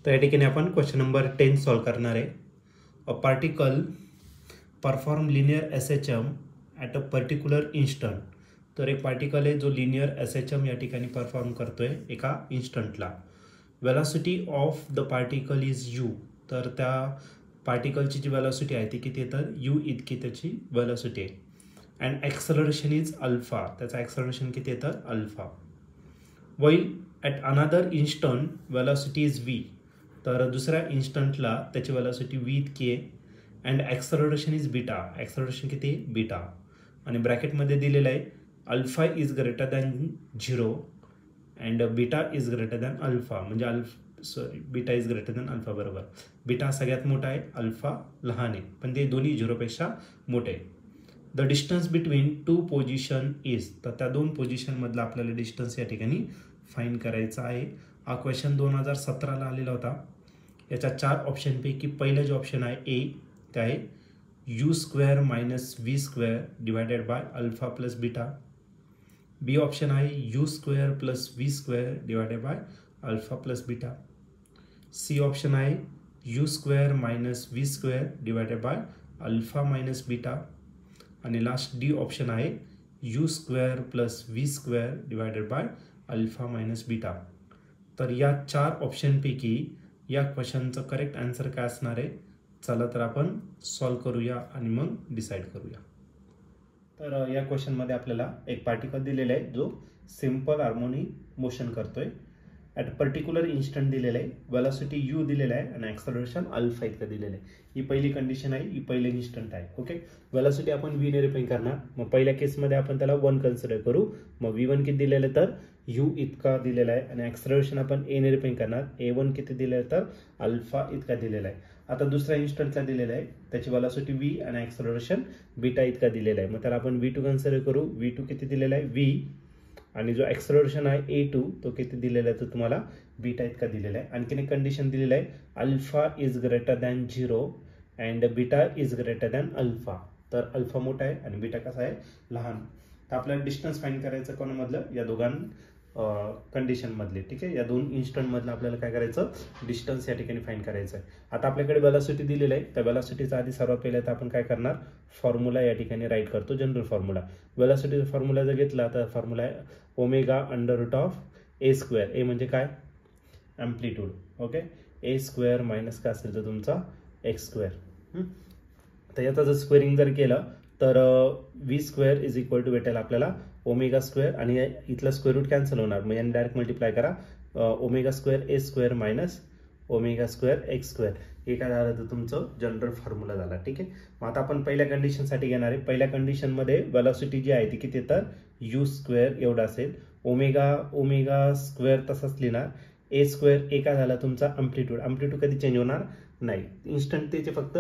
तर या ठिकाणी आपण क्वेश्चन नंबर 10 सॉल्व करणार आहे. A particle perform linear SHM at a particular instant. तर एक पार्टिकल आहे जो लिनियर SHM या ठिकाणी परफॉर्म करतोय एका इन्स्टंटला. Velocity of the particle is u. तर त्या पार्टिकलची जी वेलॉसिटी आहे ती किती आहे, तर यू इतकी त्याची वेलॉसिटी आहे. And acceleration is alpha. त्याचं ॲक्सलरेशन किती आहे, तर alpha. While at another instant velocity is v. तर दुसऱ्या इन्स्टंटला त्याची वेलॉसिटी व्ही इतकी आहे. And acceleration is beta. Acceleration किती आहे, बीटा. आणि ब्रॅकेटमध्ये दिलेलं आहे alpha is greater than 0 and beta is greater than alpha. म्हणजे beta is greater than alpha. बरोबर, बीटा सगळ्यात मोठा आहे, अल्फा लहान आहे, पण ते दोन्ही 0पेक्षा मोठे आहे. The distance between two position is. तर त्या दोन पोझिशनमधला आपल्याला डिस्टन्स या ठिकाणी फाईंड करायचा आहे. हा क्वेश्चन 2017ला आलेला होता. याच्या 4 ऑप्शनपैकी पहिलं जे ऑप्शन आहे ए, ते आहे u² minus v² divided by alpha plus beta. B option आहे u² plus v² divided by alpha plus beta. C option आहे u² minus v² divided by alpha minus beta. आणि लास्ट डी ऑप्शन आहे u² plus v² divided by alpha minus beta. तर या 4 ऑप्शनपैकी या क्वेश्चनचं correct answer काय असणार आहे, चला तर आपण सॉल्व करूया आणि मग डिसाईड करूया. तर या क्वेश्चनमध्ये आपल्याला एक पार्टिकल दिलेला आहे जो सिंपल हार्मोनिक मोशन करतोय. ॲट पर्टिक्युलर इन्स्टंट दिलेलं आहे, वेलॉसिटी यू दिलेला आहे आणि ॲक्सलरेशन अल्फा इतकं दिलेलं आहे. ही पहिली कंडिशन आहे, ही पहिली इन्स्टंट आहे. ओके, वेलॉसिटी आपण व्ही ने रिप्रेझेंट करणार. मग पहिल्या केसमध्ये आपण त्याला 1 कन्सिडर करू. मग v1 किती दिलेलं आहे, तर यू इतका दिलेला आहे. आणि ॲक्सलरेशन आपण ए ने रिप्रेझेंट करणार. a1 किती दिलेलं आहे, तर अल्फा इतका दिलेला आहे. आता दुसऱ्या इन्स्टंटला दिलेला आहे, त्याची वेलॉसिटी व्ही आणि ॲक्सलरेशन बीटा इतका दिलेला आहे. मग त्याला आपण v2 कन्सिडर करू. v2 किती दिलेला आहे, v. आणि जो ॲक्सलरेशन आहे a2 तो किती दिलेला आहे, तो तुम्हाला बीटा इतका दिलेला आहे. आणखीन एक कंडिशन दिलेलं आहे alpha is greater than 0 and beta is greater than alpha. तर अल्फा मोठा आहे आणि बीटा कसा आहे, लहान. तर आपल्याला डिस्टन्स फाईंड करायचं कोणामधलं, या दोघां कंडिशनमधले. ठीक आहे, या दोन इन्स्टंटमधलं आपल्याला काय करायचं, डिस्टन्स या ठिकाणी फाईंड करायचं आहे. आता आपल्याकडे वेलॉसिटी दिलेलं आहे, त्या वेलॉसिटीचा आधी सर्वात पहिल्या तर आपण काय करणार, फॉर्म्युला या ठिकाणी राईट करतो, जनरल फॉर्म्युला. वेलॉसिटीचा फॉर्म्युला जर घेतला तर फॉर्म्युला आहे ω√a². ए म्हणजे काय, ॲम्प्लिट्यूड. ओके, a² मायनस काय असेल तर तुमचा x². तर याचा जर स्क्वेअरिंग जर केलं तर v² इज इक्वल टू भेटेल आपल्याला ω² आणि इथलं स्क्वेअर रूट कॅन्सल होणार. मग याने डायरेक्ट मल्टिप्लाय करा, ω² a² मायनस ω² x². हे काय झालं तर तुमचं जनरल फॉर्म्युला झाला. ठीक आहे, मग आता आपण पहिल्या कंडिशनसाठी घेणार आहे. पहिल्या कंडिशनमध्ये वेलॉसिटी जी आहे ती किती, तर u² एवढा असेल. ω² तसाच लिहिणार. a² ए काय झाला तुमचा अँप्लिट्यूड. अँप्लिट्यूड कधी चेंज होणार नाही, इन्स्टंट त्याचे फक्त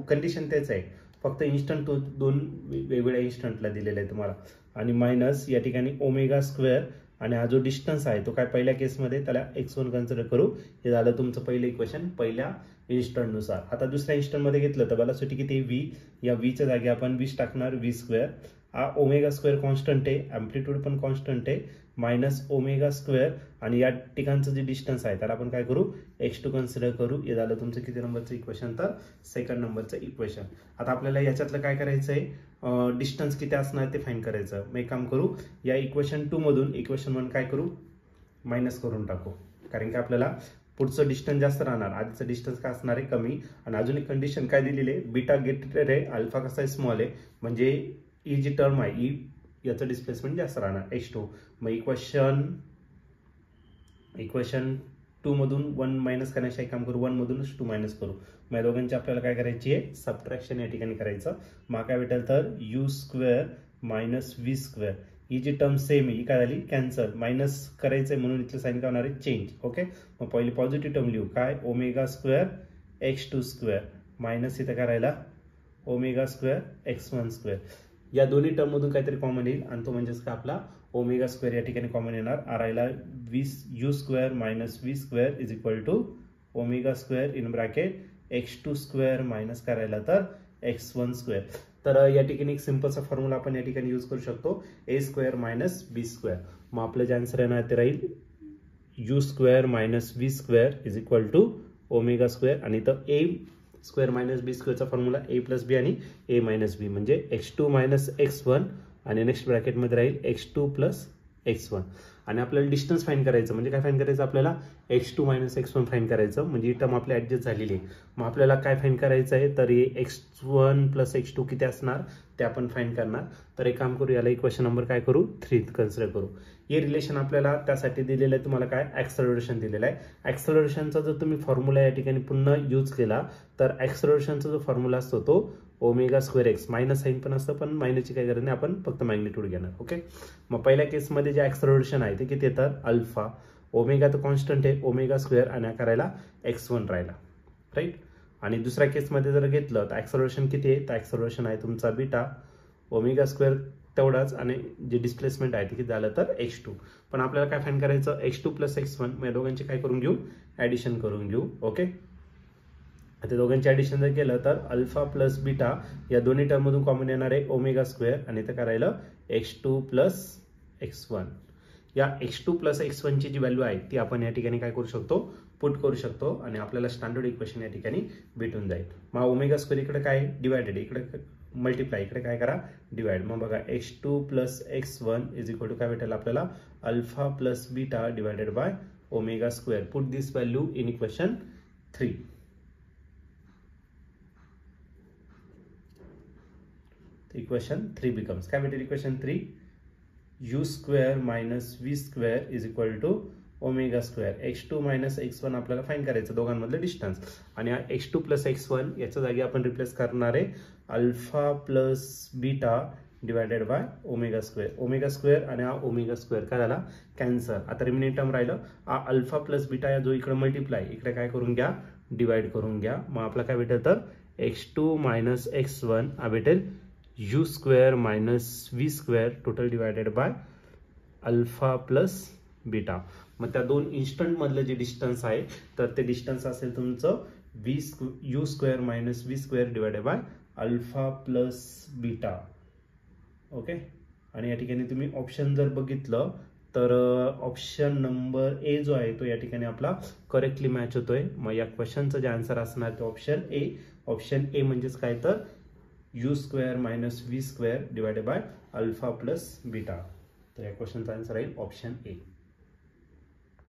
कंडिशन तेच आहे, फक्त इन्स्टंट तो दोन वेगवेगळ्या इन्स्टंटला दिलेला आहे तुम्हाला. आणि मायनस या ठिकाणी ω² आणि हा जो डिस्टन्स आहे तो काय पहिल्या केसमध्ये त्याला x1 कन्सिडर करू. हे झालं तुमचं पहिलं इक्वेशन पहिल्या इन्स्टंटनुसार. आता दुसऱ्या इन्स्टंटमध्ये घेतलं तर वेलॉसिटी किती, v. या vच्या जागी आपण 20 टाकणार, v². हा ω² कॉन्स्टंट आहे, ॲम्प्लिट्यूड पण कॉन्स्टंट आहे, मायनस ω² आणि या ठिकाणचं जे डिस्टन्स आहे त्याला आपण काय करू, x2 कन्सिडर करू. हे झालं तुमचं किती नंबरचं इक्वेशन, तर सेकंड नंबरचं इक्वेशन. आता आपल्याला याच्यातलं काय करायचं आहे, डिस्टन्स किती असणार ते फाईंड करायचं. मग एक काम करू, या इक्वेशन 2 मधून इक्वेशन 1 काय करू, मायनस करून टाकू. कारण की आपल्याला पुढचं डिस्टन्स जास्त राहणार, आधीचं डिस्टन्स काय असणार आहे, कमी. आणि अजून एक कंडिशन काय दिलेली आहे, बीटा ग्रेटर आहे, अल्फा कसा आहे, स्मॉल आहे. म्हणजे ही जी टर्म आहे ही याचं डिस्प्लेसमेंट जास्त राहणार, h2. मग इक्वेशन 2 मधून 1 मायनस करण्याचं एक काम करू, 1 मधूनच 2 मायनस करू. मग दोघांची आपल्याला काय करायची आहे, सबट्रॅक्शन या ठिकाणी करायचं. मग काय भेटेल तर u² मायनस v². ही जी टर्म सेम आहे ही काय झाली, कॅन्सल. मायनस करायचंय म्हणून इथलं साईन काय होणार आहे, चेंज. ओके, मग पहिली पॉझिटिव्ह टर्म लिहू, काय ω² x2² मायनस इथं करायला ω² x1². या दोन्ही टर्म मधून काहीतरी कॉमन येईल आणि तो म्हणजेच काय आपला ω² या ठिकाणी कॉमन येणार. आरायला u² minus v² is equal to ω² in bracket x2² minus करायला तर x1². तर या ठिकाणी एक सिंपलचा फॉर्म्युला आपण या ठिकाणी यूज करू शकतो, a² मायनस b². मग आपलं जे आन्सर येणार ते राहील u square minus v square is equal to omega square आणि तर ए स्क्वेअर मायनस बी स्क्वेअरचा फॉर्म्युला ए प्लस बी आणि ए मायनस बी म्हणजे x2 मायनस x1 आणि नेक्स्ट ब्रॅकेटमध्ये राहील x2 प्लस x1 आणि आपल्याला डिस्टन्स फाइंड करायचं म्हणजे काय फाइंड करायचं आपल्याला x2 मायनस x1 फाइंड करायचं म्हणजे ही टर्म आपली ॲडजस्ट झालेली आहे. मग आपल्याला काय फाइंड करायचं आहे तर हे x1 प्लस x2 किती असणार ते आपण फाइंड करणार. तर एक काम करू याला इक्वेशन नंबर काय करू 3 कन्सिडर करू. हे रिलेशन आपल्याला त्यासाठी दिलेलं आहे तुम्हाला काय ॲक्सेलरेशन दिलेलं आहे. ॲक्सेलरेशनचा जर तुम्ही फॉर्म्युला या ठिकाणी पुन्हा यूज केला तर ॲक्सेलरेशनचा जो फॉर्म्युला असतो तो omega square x minus sine पण असतं पण मायनसची काही गरज नाही आपण फक्त मॅग्निट्यूड घेणार. ओके मग पहिल्या केसमध्ये जे ॲक्सेलरेशन आहे ते किती येतं अल्फा ओमेगा तर कॉन्स्टंट आहे ओमेगा स्क्वेअर आणि करायला x1 राहिला राईट. आणि दुसऱ्या केसमध्ये जर घेतलं तर ॲक्सेलरेशन किती आहे तर ॲक्सेलरेशन आहे तुमचा बीटा ओमेगा स्क्वेअर तेवढाच आणि जे डिस्प्लेसमेंट आहे ते किती झालं तर x2. पण आपल्याला काय फाइंड करायचं x2 प्लस x1 मग या दोघांचे काय करून घेऊ ॲडिशन करून घेऊ. ओके आता दोघांचे ॲडिशन जर केलं तर अल्फा प्लस बीटा या दोन्ही टर्ममधून कॉमन येणार आहे ओमेगा स्क्वेअर आणि ते करायला x2 प्लस x1. या x2 प्लस x1 ची जी व्हॅल्यू आहे ती आपण या ठिकाणी काय करू शकतो पुट करू शकतो आणि आपल्याला स्टँडर्ड इक्वेशन या ठिकाणी भेटून जाईल. मग ओमेगा स्क्वेअर इकडे काय डिवायडेड इकडे मल्टिप्लाय इकडे काय करा डिवाइड. मग बघा x2 plus x1 is equal to काय भेटेल आपल्याला alpha plus beta divided by omega square. Put this value in equation 3. Equation 3 becomes काय भेटेल equation 3 u square minus v square is equal to omega square. x2 minus x1 आपल्याला find करायचं दोघांमधलं distance आणि x2 plus x1 याच्या जागी आपण replace करणार आहे alpha plus beta divided by omega square. Omega square आणि हा ओमेगा स्क्वेअर काय झाला कॅन्सर. आता रिमेनिंग टर्म राहिलं हा अल्फा प्लस बीटा या जो इकडे मल्टिप्लाय इकडे काय करून घ्या डिवाइड करून घ्या. मग आपला काय भेटेल तर x2 मायनस x1 हा भेटेल you square minus v square total divided by alpha plus beta. मग त्या दोन इन्स्टंट मधलं जे डिस्टन्स आहे तर ते डिस्टन्स असेल तुमचं you square minus v square divided by alpha plus beta. Okay आणि या ठिकाणी तुम्ही ऑप्शन जर बघितलं तर ऑप्शन नंबर ए जो आहे तो या ठिकाणी आपला करेक्टली मॅच होतोय. मग या क्वेश्चनचं जे आन्सर असणार ते ऑप्शन ए. ऑप्शन ए म्हणजेच काय तर you square minus v square divided by alpha plus beta. तर या क्वेश्चनचा आन्सर आहे ऑप्शन ए.